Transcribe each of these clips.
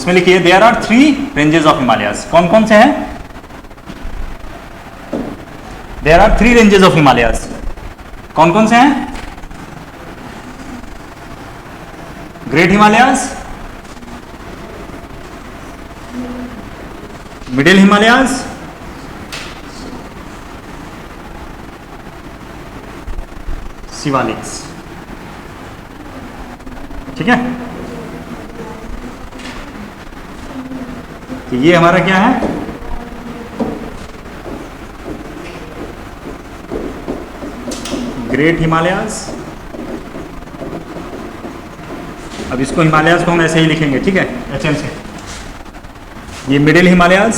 इसमें लिखिए there are 3 ranges of Himalayas. कौन कौन से हैं? There are 3 ranges of Himalayas. कौन कौन से हैं? Great Himalayas, middle Himalayas, Shivaliks. ठीक है, तो ये हमारा क्या है? ग्रेट हिमालयाज। अब इसको हिमालयाज को हम ऐसे ही लिखेंगे, ठीक है, HM से। ये मिडिल हिमालयाज,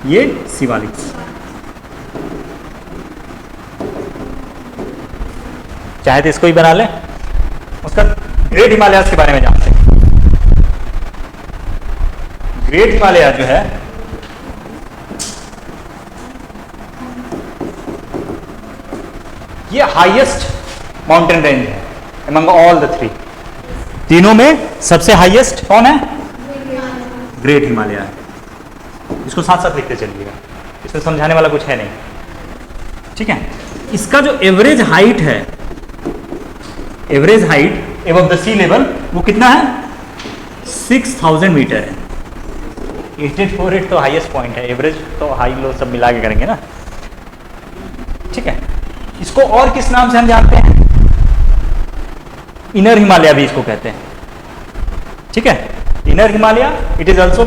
ये शिवालिक्स। चाहे तो इसको ही बना लें। उसका ग्रेट हिमालयाज के बारे में जानते हैं। ग्रेट हिमालयाज जो है ये हाईएस्ट माउंटेन रेंज है अमंग ऑल द 3। तीनों में सबसे हाईएस्ट कौन है? ग्रेट हिमालय। इसको साथ साथ लिखते चलिएगा, इसमें समझाने वाला कुछ है नहीं। ठीक है, इसका जो एवरेज हाइट है, average height above the sea level, वो कितना है? 6000 मीटर है। 8848 तो हाईएस्ट पॉइंट है, एवरेज तो हाई लो सब मिला के करेंगे ना। ठीक है, इसको और किस नाम से हम जानते हैं? इनर हिमालय भी इसको कहते हैं। ठीक है, inner Himalaya, it is also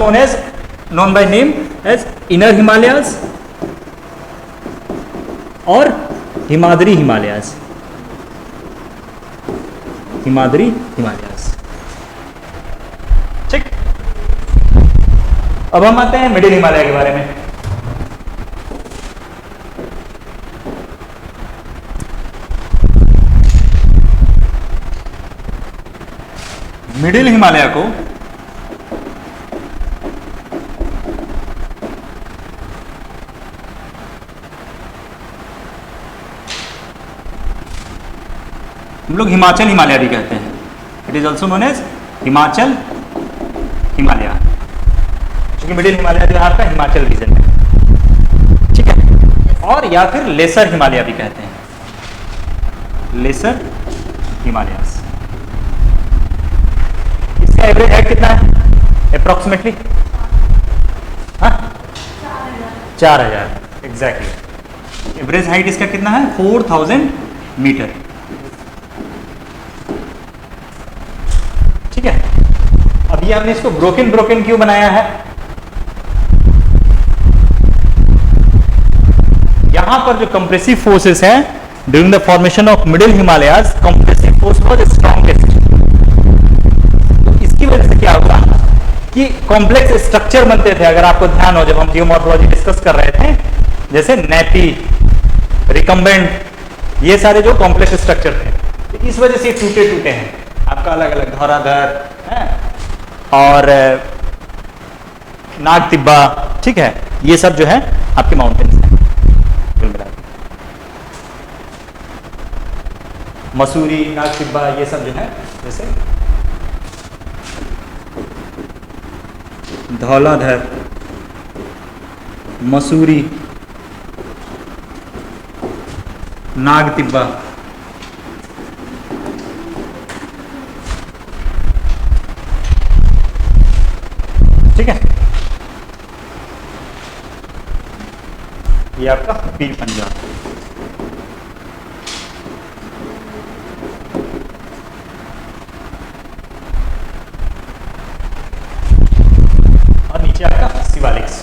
known by name as inner Himalayas और हिमाद्री हिमालयाज। हिमाद्री हिमालयाज। ठीक, अब हम आते हैं मिडिल हिमालय के बारे में। मिडिल हिमालय को हम लोग हिमाचल हिमालय भी कहते हैं। It is also known as Himachal Himalaya, क्योंकि मिडिल हिमालय जो है आपका हिमाचल रीजन है। ठीक है, और या फिर लेसर हिमालय भी कहते हैं, लेसर हिमालयास। इसका एवरेज हाइट कितना है अप्रोक्सीमेटली? 4000 एग्जैक्टली। एवरेज हाइट इसका कितना है? 4000 मीटर। ठीक है, अब ये हमने इसको ब्रोकन क्यों बनाया है? यहां पर जो कंप्रेसिव फोर्सेस हैं during the formation of middle Himalayas, compressive force was strongest. तो इसकी वजह से क्या होगा कि कॉम्प्लेक्स स्ट्रक्चर बनते थे। अगर आपको ध्यान हो, जब हम जियोमॉर्फोलॉजी डिस्कस कर रहे थे, जैसे नेपी, रिकम्बेंट, ये सारे जो कॉम्प्लेक्स स्ट्रक्चर थे, तो इस वजह से टूटे हैं आपका। अलग अलग धौराधर है और नाग तिब्बा, ठीक है, ये सब जो है आपके माउंटेन्स हैं। मसूरी, नाग तिब्बा, ये सब जो है, जैसे धौलाधर, मसूरी, नाग तिब्बा, ठीक है, ये आपका पीर पंजाब। और नीचे आपका शिवालिक्स।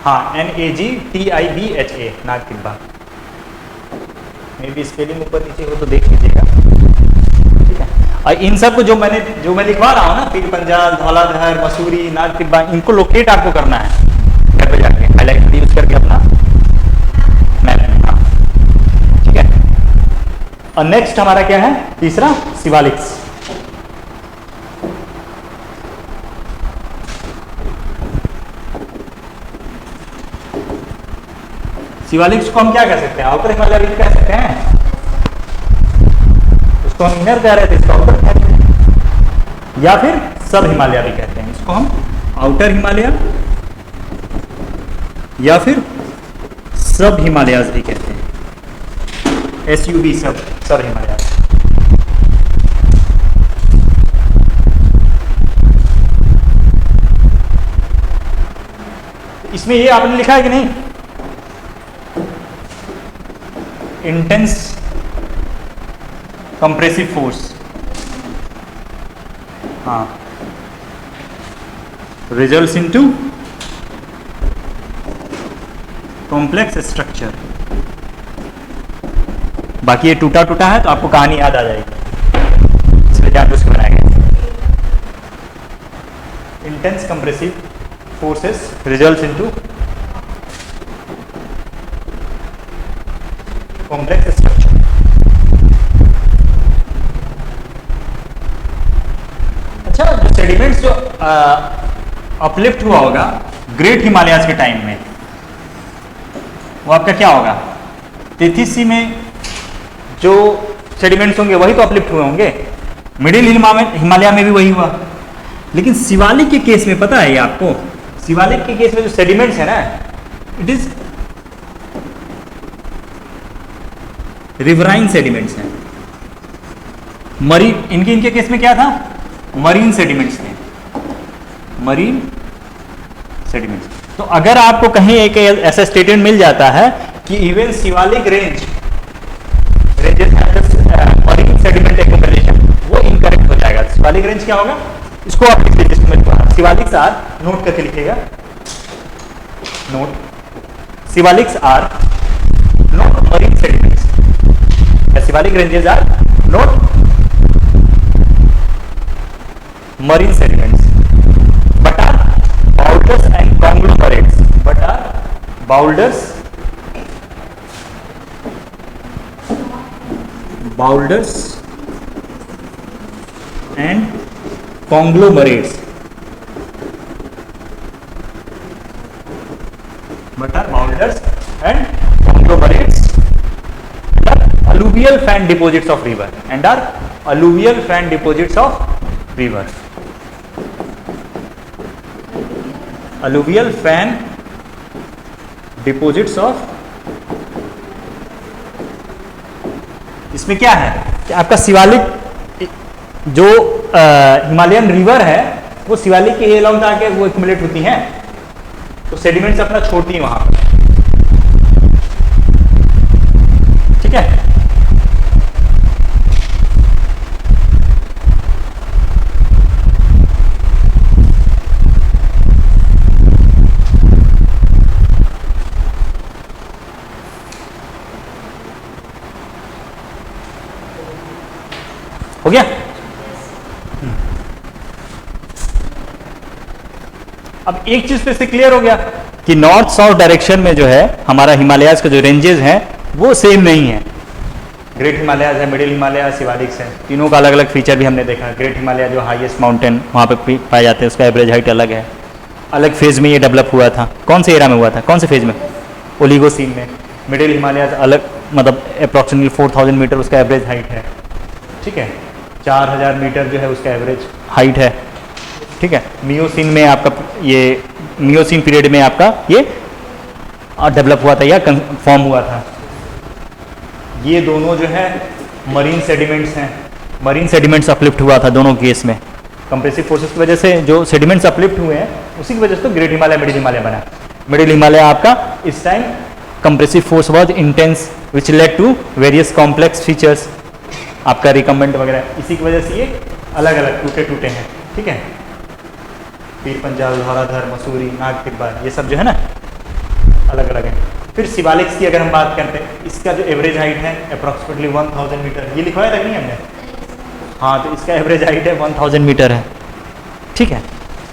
हाँ, NAGTIBHA, नाग तिब्बा। मे भी स्पेलिंग ऊपर नीचे हो तो देख लीजिएगा। ठीक है, और इन सब को जो मैं लिखवा रहा हूँ ना, पीर पंजाल, धौलाधर, मसूरी, नाग तिब्बा, इनको लोकेट आपको करना है घर पे जाके, हाईलाइट यूज करके अपना मैप में। ठीक है, और नेक्स्ट हमारा क्या है? तीसरा, शिवालिक्स। शिवालिक्स को हम क्या कह सकते हैं? आउटर हिमालय भी कह सकते हैं। उसको हम इनर कह रहे थे, इसको आउटर कह रहे थे। या फिर सब हिमालय भी कहते हैं। इसको हम आउटर हिमालय या फिर सब हिमालयाज भी कहते हैं। SUV सब हिमालयाज। इसमें ये आपने लिखा है कि नहीं, इंटेंस कंप्रेसिव फोर्स, हाँ, रिजल्ट्स इनटू कॉम्प्लेक्स स्ट्रक्चर। बाकी ये टूटा टूटा है तो आपको कहानी याद आ जाएगी, इसलिए जानबूझ के बनाया गया। Intense compressive forces results into complex structure। अच्छा, जो सेडिमेंट्स जो अपलिफ्ट हुआ होगा ग्रेट हिमालयाज के टाइम में, वो आपका क्या होगा? 33C में जो सेडिमेंट्स होंगे वही तो अपलिफ्ट हुए होंगे। मिडिल हिमालय में भी वही हुआ। लेकिन शिवालिक के केस में पता है ये आपको, शिवालिक के केस में जो सेडिमेंट्स है ना, इट इज रिवराइन सेडिमेंट्स हैं। मरीन, इनके केस में क्या था? मरीन सेडिमेंट्स थे, मरीन सेडिमेंट्स। तो अगर आपको कहीं एक ऐसा स्टेटमेंट मिल जाता है कि even Shivalik ranges marine sediment accumulation, वो इनकरेक्ट हो जाएगा। शिवालिक रेंज क्या होगा? इसको आप लिख लीजिए, शिवालिक्स आर, नोट करके लिखिएगा, note Shivaliks are not marine sediments. Shivalik ranges are not marine sediments but are boulders and conglomerates, but are boulders and conglomerates, but are boulders and conglomerates and are alluvial fan deposits of river, and are alluvial fan deposits of river, alluvial fan deposits of। इसमें क्या है कि आपका शिवालिक जो Himalayan river है वो शिवालिक के along आके वो एक्युमुलेट होती हैं, तो सेडिमेंट्स अपना छोड़ती हैं वहां पर। ठीक है, हो गया। अब एक चीज तो इससे क्लियर हो गया कि नॉर्थ साउथ डायरेक्शन में जो है हमारा हिमालयाज का जो रेंजेस हैं वो सेम नहीं है। ग्रेट हिमालयाज है, मिडिल हिमालय, शिवालिक्स है, तीनों का अलग अलग फीचर भी हमने देखा। ग्रेट हिमालय जो हाईएस्ट माउंटेन वहाँ पे पाए जाते हैं, उसका एवरेज हाइट अलग है, अलग फेज में ये डेवलप हुआ था। कौन से एरा में हुआ था, कौन से फेज में? ओलिगोसीन में। मिडिल हिमालयाज अलग, मतलब अप्रॉक्सीमेटली 4000 मीटर उसका एवरेज हाइट है। ठीक है, 4000 मीटर जो है उसका एवरेज हाइट है। ठीक है, मियोसीन में आपका ये मियोसीन पीरियड में आपका ये डेवलप हुआ था या फॉर्म हुआ था। ये दोनों जो है मरीन सेडिमेंट्स हैं, मरीन सेडिमेंट्स अपलिफ्ट हुआ था दोनों केस में। कंप्रेसिव फोर्सेस की वजह से जो सेडिमेंट्स अपलिफ्ट हुए हैं उसी की वजह से तो ग्रेट हिमालय मिडिल हिमालय बना। मिडिल हिमालय आपका इस time compressive force was intense which led to various complex features, आपका रिकम्बेंट वगैरह, इसी की वजह से ये अलग अलग टूटे टूटे हैं। ठीक है, पीर पंजाल, धौलाधर, मसूरी, नाग तिब्बा, ये सब जो है ना अलग अलग है। फिर शिवालिक्स की अगर हम बात करते हैं, इसका जो एवरेज हाइट है अप्रॉक्सीमेटली 1000 मीटर, ये लिखवाया था नहीं हमने? हाँ, तो इसका एवरेज हाइट है 1000 मीटर है। ठीक है,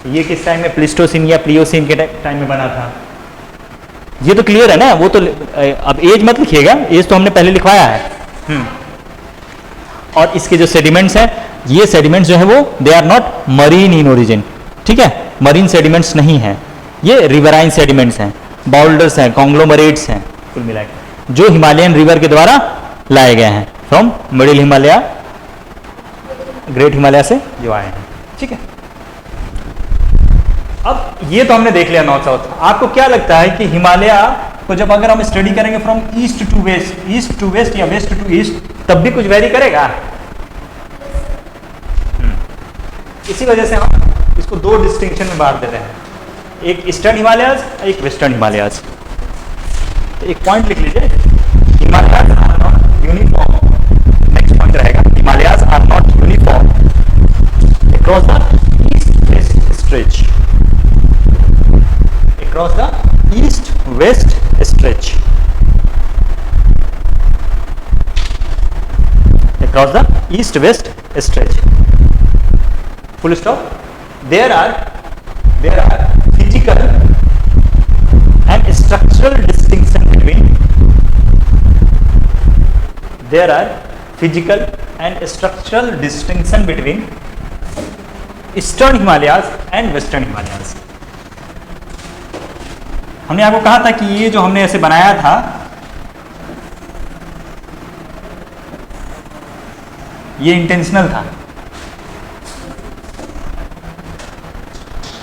ये किस टाइम में? प्लिस्टोसिन या प्लियोसिन के टाइम में बना था। ये तो क्लियर है ना, वो तो अब एज मत लिखिएगा, एज तो हमने पहले लिखवाया है। और इसके जो सेडिमेंट्स हैं, ये सेडिमेंट्स जो है वो they are not marine in origin. ठीक है, मरीन सेडिमेंट्स नहीं हैं, ये रिवराइन सेडिमेंट्स हैं, बाउल्डर्स हैं, कॉन्ग्लोमरेट्स हैं, कुल मिलाकर जो हिमालयन रिवर के द्वारा लाए गए हैं from middle Himalaya, great Himalaya से जो आए हैं। ठीक है। अब ये तो हमने देख लिया नॉर्थ साउथ। आपको क्या लगता है कि हिमालय को जब अगर हम स्टडी करेंगे फ्रॉम ईस्ट टू वेस्ट या वेस्ट टू ईस्ट, तब भी कुछ वेरी करेगा? इसी वजह से हम इसको दो डिस्टिंक्शन में बांट देते हैं, एक ईस्टर्न हिमालयाज, एक वेस्टर्न हिमालयाज। तो एक पॉइंट लिख लीजिए, Himalayas are not uniform. Next point रहेगा, Himalayas are not uniform across the east west stretch, across the east west stretch, across the east west stretch, full stop. There are physical and structural distinction between eastern Himalayas and western Himalayas. हमने आपको कहा था कि ये जो हमने ऐसे बनाया था, ये इंटेंशनल था।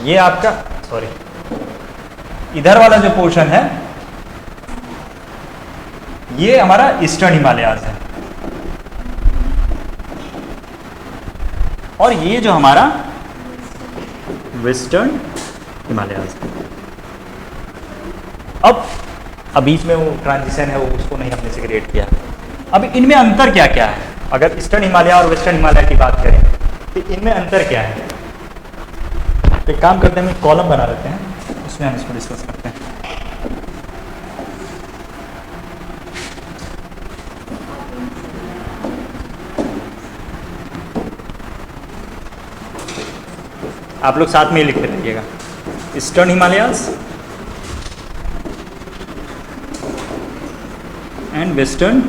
ये आपका इधर वाला जो पोर्शन है ये हमारा ईस्टर्न हिमालयाज है, और ये जो हमारा वेस्टर्न हिमालयाज है। अब बीच में वो ट्रांजिशन है, वो उसको नहीं हमने से क्रिएट किया। अब इनमें अंतर क्या क्या है? अगर ईस्टर्न हिमालय और वेस्टर्न हिमालय की बात करें तो इनमें अंतर क्या है? तो एक काम करते हैं, हम एक कॉलम बना लेते हैं, उसमें हम इसको डिस्कस करते हैं। आप लोग साथ में ही लिखते रहिएगा, ईस्टर्न हिमालयाज एंड वेस्टर्न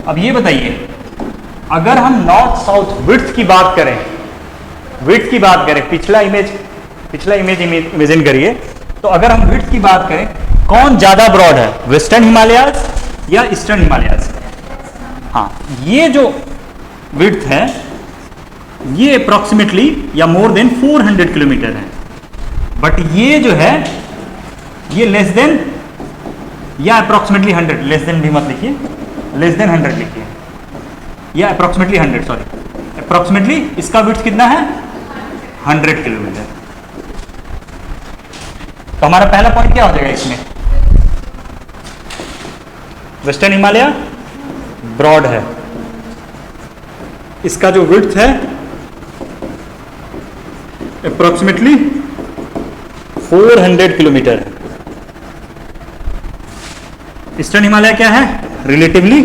अब ये बताइए, अगर हम नॉर्थ साउथ विड्थ की बात करें, पिछला इमेज इमेजिन करिए, तो अगर हम विड्थ की बात करें, कौन ज्यादा ब्रॉड है, वेस्टर्न हिमालयाज या ईस्टर्न हिमालयाज? हाँ, ये जो विड्थ है ये अप्रोक्सीमेटली या मोर देन 400 किलोमीटर है, बट ये जो है ये लेस देन या अप्रोक्सीमेटली 100, लेस देन भी मत लिखिए, लेस देन 100 लिखिए, या अप्रोक्सीमेटली 100, सॉरी अप्रोक्सीमेटली इसका विड्थ कितना है? 100 किलोमीटर। तो हमारा पहला पॉइंट क्या हो जाएगा इसमें? वेस्टर्न हिमालय ब्रॉड है, इसका जो विड्थ है अप्रोक्सीमेटली 400 किलोमीटर है। ईस्टर्न हिमालय क्या है? रिलेटिवली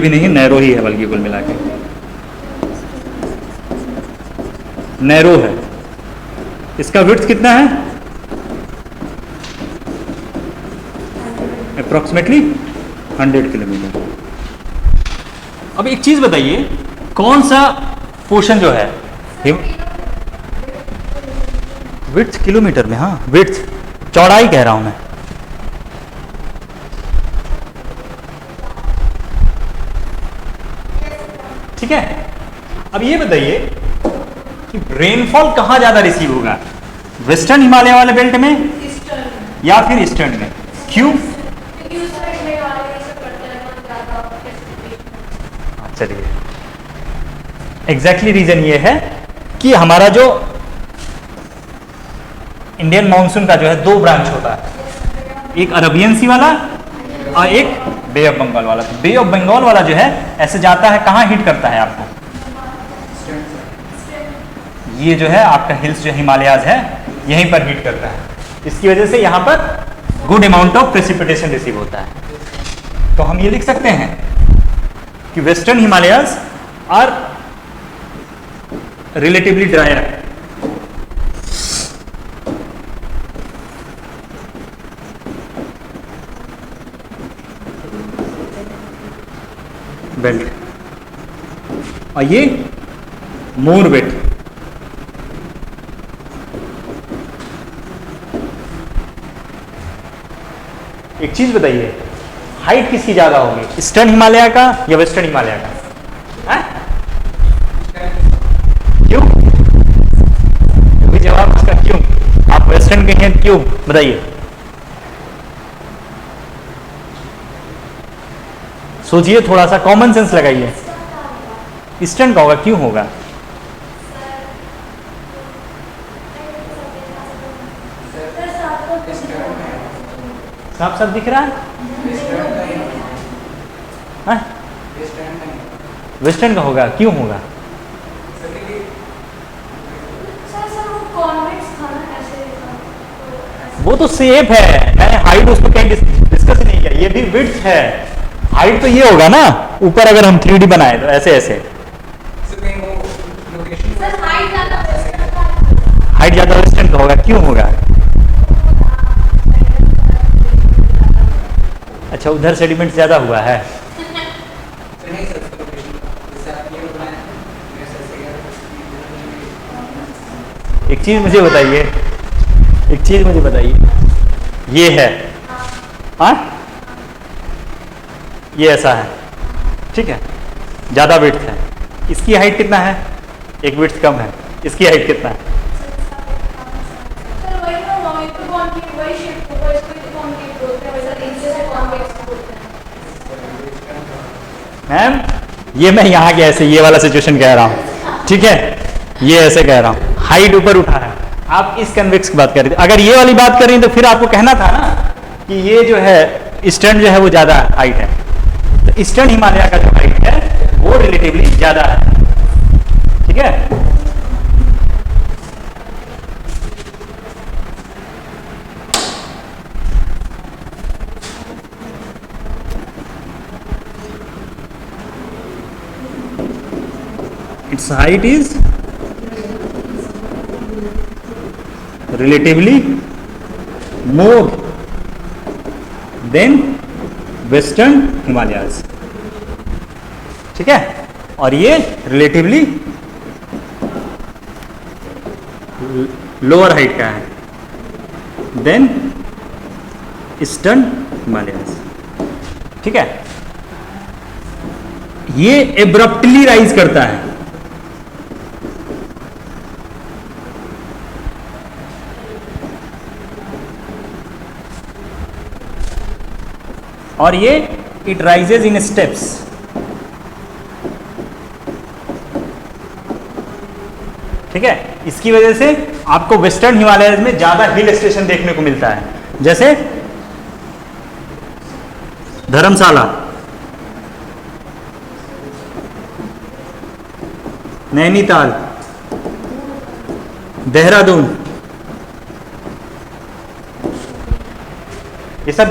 भी नहीं, नैरो ही है, बल्कि कुल मिला के नैरो है। इसका विड्थ कितना है? Approximately 100 kilometre. अब एक चीज बताइए, कौन सा पोर्शन जो है विड्थ किलोमीटर में? हाँ, विड्थ, चौड़ाई कह रहा हूं मैं। ठीक है। अब ये बताइए कि रेनफॉल कहां ज्यादा रिसीव होगा, वेस्टर्न हिमालय वाले बेल्ट में या फिर ईस्टर्न में? क्यों? चलिए, एग्जैक्टली रीजन ये है कि हमारा जो इंडियन मानसून का जो है 2 ब्रांच होता है, एक अरबियन सी वाला और एक बे ऑफ बंगाल वाला। बे ऑफ बंगाल वाला जो है ऐसे जाता है, कहाँ हिट करता है आपको? ये जो है आपका हिल्स जो हिमालयाज है यहीं पर हिट करता है, इसकी वजह से यहाँ पर good amount of precipitation receive होता है। तो हम ये लिख सकते हैं कि western Himalayas are relatively drier, belt, और ये मोर वेट। एक चीज बताइए, हाइट किसकी ज्यादा होगी, ईस्टर्न हिमालय का या वेस्टर्न हिमालय का? है? क्यों? क्योंकि जवाब उसका क्यों, आप वेस्टर्न कहें क्यों बताइए, सोचिए, थोड़ा सा कॉमन सेंस लगाइए। ईस्टर्न का होगा, क्यों होगा? साफ साफ दिख रहा है? वेस्टर्न का होगा, क्यों होगा? वो तो सेफ है, मैंने हाइट उसको कहीं डिस्कस नहीं किया, ये भी विड्थ है। हाइट तो ये होगा ना, ऊपर अगर हम 3D बनाए तो ऐसे ऐसे। हाइट ज्यादा वेस्टर्न का होगा, क्यों होगा? अच्छा, उधर सेडिमेंट ज्यादा हुआ है। एक चीज मुझे बताइए, एक चीज मुझे बताइए, ये है, हाँ, ये ऐसा है, ठीक है, ज्यादा विड्थ है, इसकी हाइट कितना है? एक विड्थ कम है, इसकी हाइट कितना है? मैम, ये मैं यहाँ के ऐसे ये वाला सिचुएशन कह रहा हूँ, ठीक है, ये ऐसे कह रहा हूँ, हाइट ऊपर उठा है, आप इस कन्वेक्स की बात कर रहे थे। अगर ये वाली बात कर रही तो फिर आपको कहना था ना कि ये जो है ईस्टर्न जो है वो ज्यादा हाइट है, तो ईस्टर्न हिमालय का जो हाइट है वो रिलेटिवली ज्यादा है, ठीक है। Its height is relatively more than Western Himalayas, ठीक है, और ये रिलेटिवली लोअर हाइट का है देन ईस्टर्न हिमालयास, ठीक है। ये एब्रप्टली राइज करता है, और ये इट राइजेज इन स्टेप्स, ठीक है। इसकी वजह से आपको वेस्टर्न हिमालय में ज्यादा हिल स्टेशन देखने को मिलता है, जैसे धर्मशाला, नैनीताल, देहरादून, ये सब